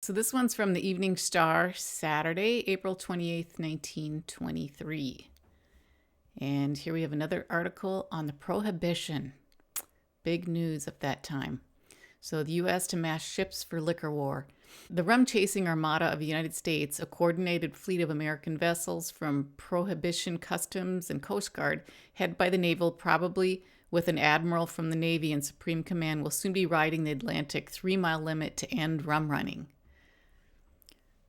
So this one's from the Evening Star, Saturday, April 28th, 1923. And here we have another article on the prohibition. Big news of that time. So the U.S. to mass ships for liquor war. The rum-chasing armada of the United States, a coordinated fleet of American vessels from Prohibition Customs and Coast Guard, headed by the naval, probably with an admiral from the Navy in supreme command, will soon be riding the Atlantic 3-mile limit to end rum running.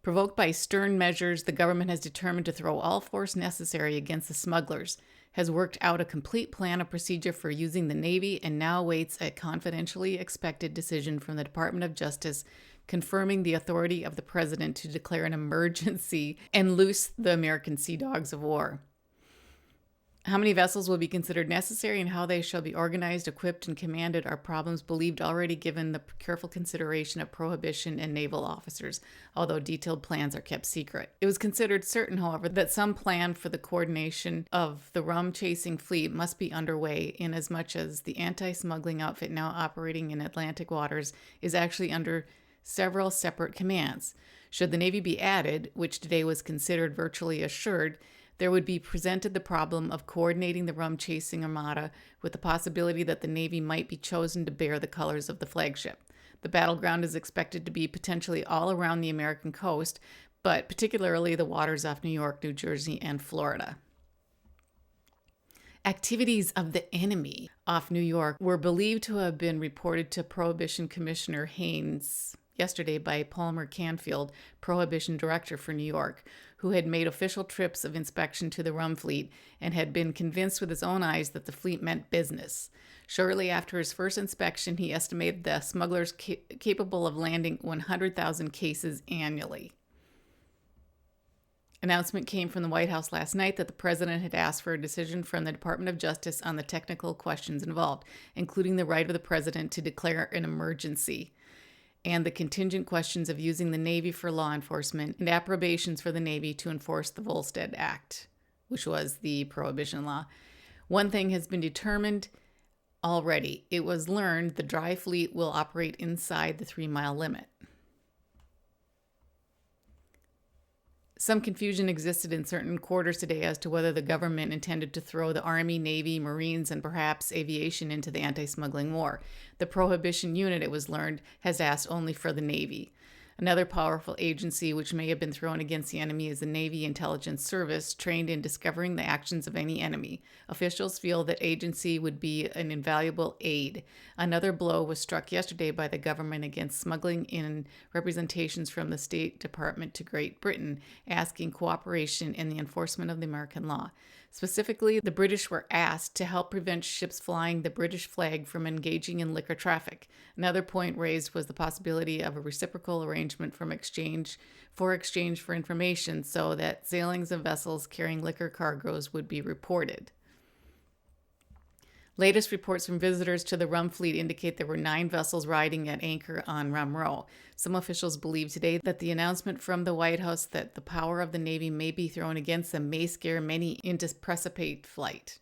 Provoked by stern measures, the government has determined to throw all force necessary against the smugglers, has worked out a complete plan of procedure for using the Navy, and now awaits a confidentially expected decision from the Department of Justice confirming the authority of the President to declare an emergency and loose the American sea dogs of war. How many vessels will be considered necessary and how they shall be organized, equipped, and commanded are problems believed already given the careful consideration of prohibition and naval officers, although detailed plans are kept secret. It was considered certain, however, that some plan for the coordination of the rum-chasing fleet must be underway, inasmuch as the anti-smuggling outfit now operating in Atlantic waters is actually under several separate commands. Should the Navy be added, which today was considered virtually assured, there would be presented the problem of coordinating the rum-chasing armada with the possibility that the Navy might be chosen to bear the colors of the flagship. The battleground is expected to be potentially all around the American coast, but particularly the waters off New York, New Jersey, and Florida. Activities of the enemy off New York were believed to have been reported to Prohibition Commissioner Haynes yesterday by Palmer Canfield, Prohibition Director for New York, who had made official trips of inspection to the rum fleet and had been convinced with his own eyes that the fleet meant business. Shortly after his first inspection, he estimated the smugglers capable of landing 100,000 cases annually. Announcement came from the White House last night that the president had asked for a decision from the Department of Justice on the technical questions involved, including the right of the president to declare an emergency, and the contingent questions of using the Navy for law enforcement and approbations for the Navy to enforce the Volstead Act, which was the prohibition law. One thing has been determined already. It was learned the dry fleet will operate inside the 3-mile limit. Some confusion existed in certain quarters today as to whether the government intended to throw the Army, Navy, Marines, and perhaps aviation into the anti-smuggling war. The Prohibition Unit, it was learned, has asked only for the Navy. Another powerful agency which may have been thrown against the enemy is the Navy Intelligence Service, trained in discovering the actions of any enemy. Officials feel that agency would be an invaluable aid. Another blow was struck yesterday by the government against smuggling in representations from the State Department to Great Britain, asking cooperation in the enforcement of the American law. Specifically, the British were asked to help prevent ships flying the British flag from engaging in liquor traffic. Another point raised was the possibility of a reciprocal arrangement for exchange for information so that sailings of vessels carrying liquor cargoes would be reported. Latest reports from visitors to the rum fleet indicate there were 9 vessels riding at anchor on Rum Row. Some officials believe today that the announcement from the White House that the power of the Navy may be thrown against them may scare many into precipitate flight.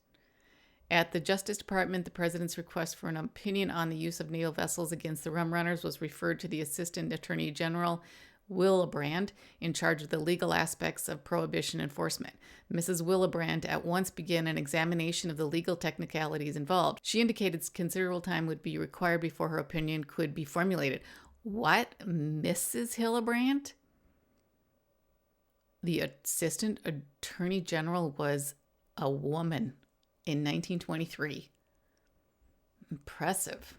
At the Justice Department, the President's request for an opinion on the use of naval vessels against the rum runners was referred to the Assistant Attorney General Willebrand, in charge of the legal aspects of prohibition enforcement. Mrs. Willebrand at once began an examination of the legal technicalities involved. She indicated considerable time would be required before her opinion could be formulated. What? Mrs. Hillebrand? The Assistant Attorney General was a woman in 1923. Impressive.